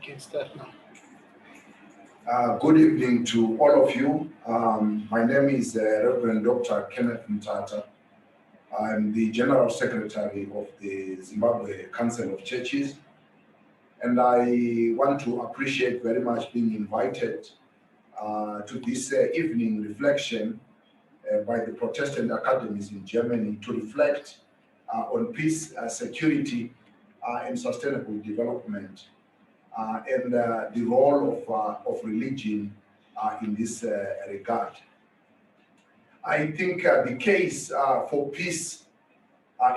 Can start now. Good evening to all of you. My name is Reverend Dr. Kenneth Mtata. I'm the General Secretary of the Zimbabwe Council of Churches, and I want to appreciate very much being invited to this evening reflection by the Protestant academies in Germany to reflect on peace, security, and sustainable development and the role of religion in this regard. I think the case for peace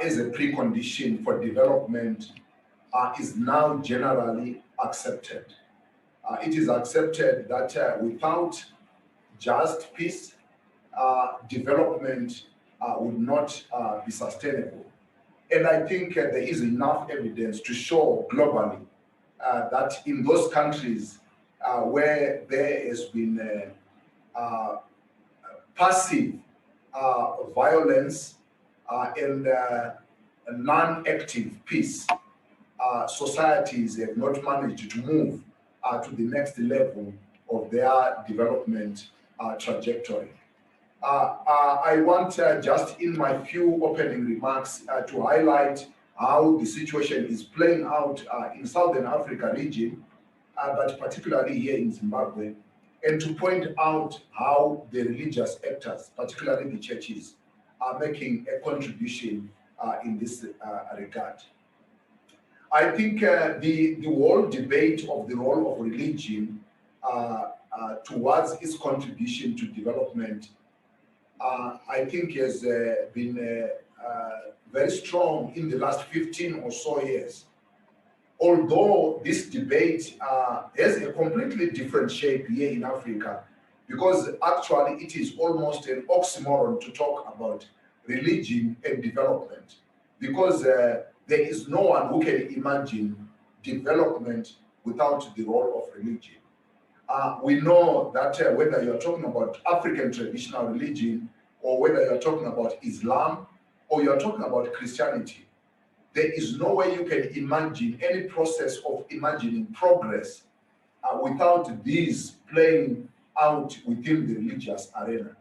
as a precondition for development is now generally accepted. It is accepted that without just peace, development would not be sustainable. And I think there is enough evidence to show globally that in those countries where there has been passive violence and non-active peace, societies have not managed to move to the next level of their development trajectory. I want just in my few opening remarks to highlight how the situation is playing out in Southern Africa region, but particularly here in Zimbabwe, and to point out how the religious actors, particularly the churches, are making a contribution in this regard. I think the whole debate of the role of religion towards its contribution to development, I think has been very strong in the last 15 or so years. Although this debate has a completely different shape here in Africa, because actually it is almost an oxymoron to talk about religion and development, because there is no one who can imagine development without the role of religion. We know that whether you're talking about African traditional religion, or whether you're talking about Islam, or you're talking about Christianity, there is no way you can imagine any process of imagining progress without these playing out within the religious arena.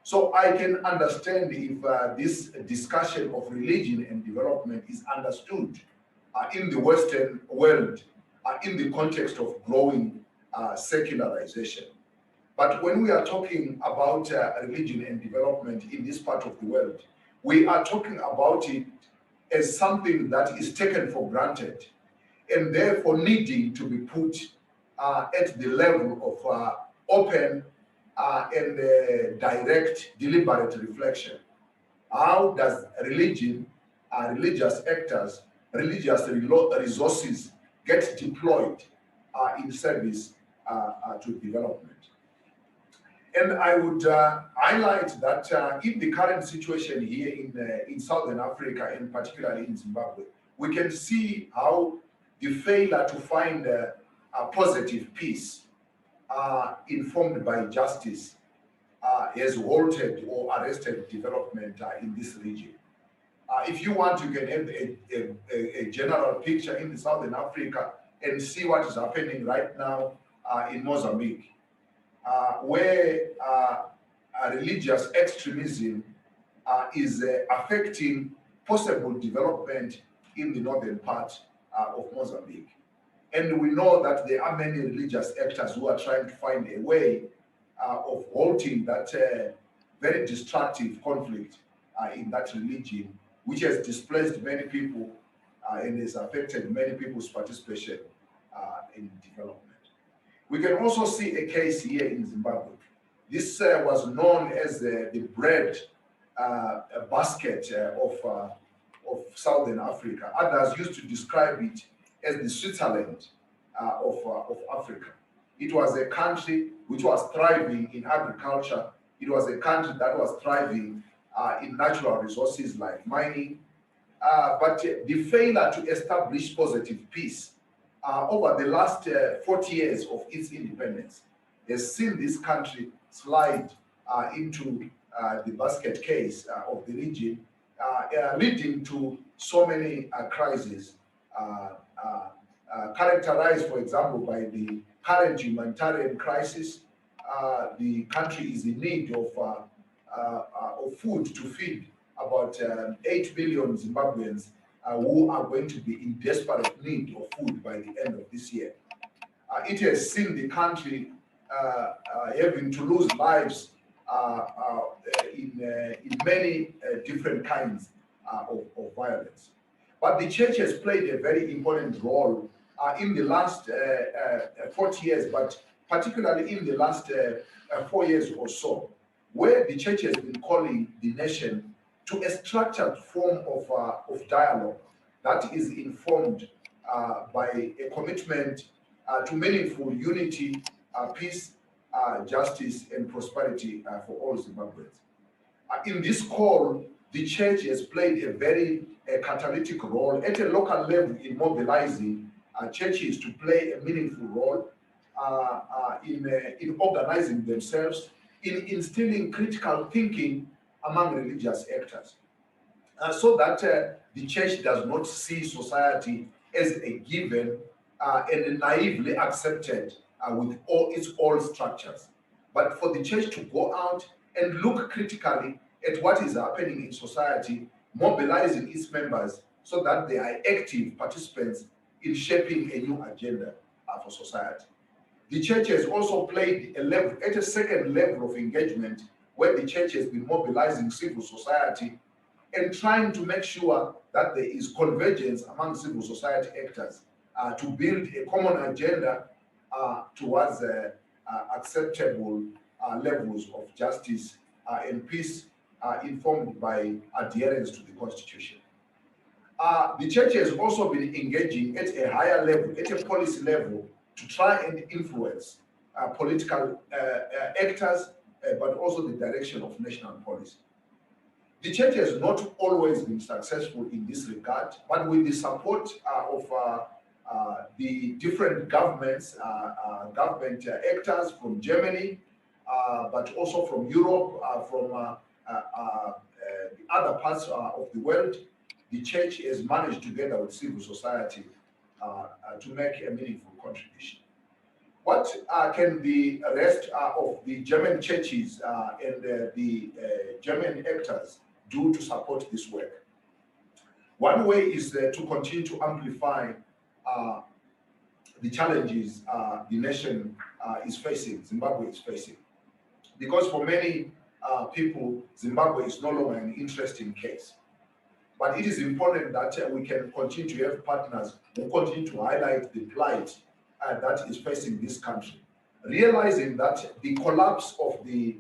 So I can understand if this discussion of religion and development is understood in the Western world in the context of growing secularization. But when we are talking about religion and development in this part of the world, we are talking about it as something that is taken for granted and therefore needing to be put at the level of open and direct, deliberate reflection. How does religion, religious actors, religious resources get deployed in service to development? And I would highlight that in the current situation here in Southern Africa, and particularly in Zimbabwe, we can see how the failure to find a positive peace informed by justice has halted or arrested development in this region. If you want, you can have a general picture in the Southern Africa and see what is happening right now in Mozambique. Where religious extremism is affecting possible development in the northern part of Mozambique. And we know that there are many religious actors who are trying to find a way of halting that very destructive conflict in that religion, which has displaced many people and has affected many people's participation in development. We can also see a case here in Zimbabwe. This was known as the bread basket of Southern Africa. Others used to describe it as the Switzerland of Africa. It was a country which was thriving in agriculture. It was a country that was thriving in natural resources like mining. But the failure to establish positive peace over the last 40 years of its independence has seen this country slide into the basket case of the region, leading to so many crises characterized, for example, by the current humanitarian crisis. The country is in need of food to feed about 8 billion Zimbabweans who are going to be in desperate need of food by the end of this year. It has seen the country having to lose lives in many different kinds of violence. But the church has played a very important role in the last 40 years, but particularly in the last 4 years or so, where the church has been calling the nation to a structured form of dialogue that is informed by a commitment to meaningful unity, peace, justice, and prosperity for all Zimbabweans. In this call, the church has played a very catalytic role at a local level in mobilizing churches to play a meaningful role in organizing themselves, in instilling critical thinking among religious actors, so that the church does not see society as a given and naively accepted with all its old structures, but for the church to go out and look critically at what is happening in society, mobilizing its members so that they are active participants in shaping a new agenda for society. The church has also played at a second level of engagement, where the church has been mobilizing civil society and trying to make sure that there is convergence among civil society actors to build a common agenda towards acceptable levels of justice and peace informed by adherence to the Constitution. The church has also been engaging at a higher level, at a policy level, to try and influence political actors, but also the direction of national policy. The church has not always been successful in this regard, but with the support of the different governments, government actors from Germany, but also from Europe, from the other parts of the world, the church has managed together with civil society to make a meaningful contribution. What can the rest of the German churches and the German actors do to support this work? One way is to continue to amplify the challenges the nation is facing, Zimbabwe is facing. Because for many people, Zimbabwe is no longer an interesting case. But it is important that we can continue to have partners who continue to highlight the plight that is facing this country, realizing that the collapse of the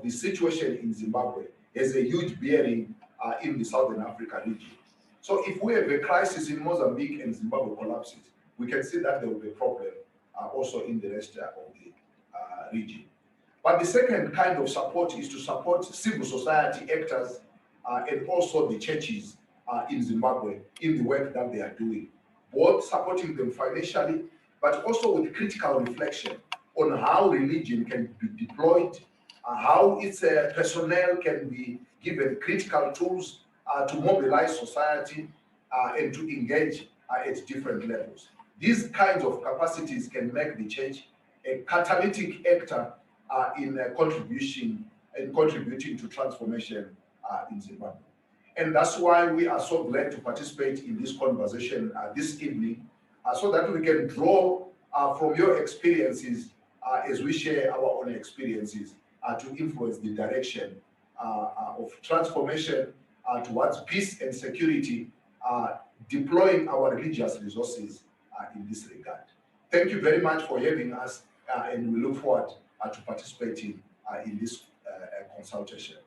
situation in Zimbabwe has a huge bearing in the Southern Africa region. So if we have a crisis in Mozambique and Zimbabwe collapses, we can see that there will be a problem also in the rest of the region. But the second kind of support is to support civil society actors and also the churches in Zimbabwe in the work that they are doing, both supporting them financially, but also with critical reflection on how religion can be deployed, how its personnel can be given critical tools to mobilize society and to engage at different levels. These kinds of capacities can make the church a catalytic actor in contributing to transformation in Zimbabwe. And that's why we are so glad to participate in this conversation this evening, so that we can draw from your experiences as we share our own experiences to influence the direction of transformation towards peace and security, deploying our religious resources in this regard. Thank you very much for having us, and we look forward to participating in this consultation.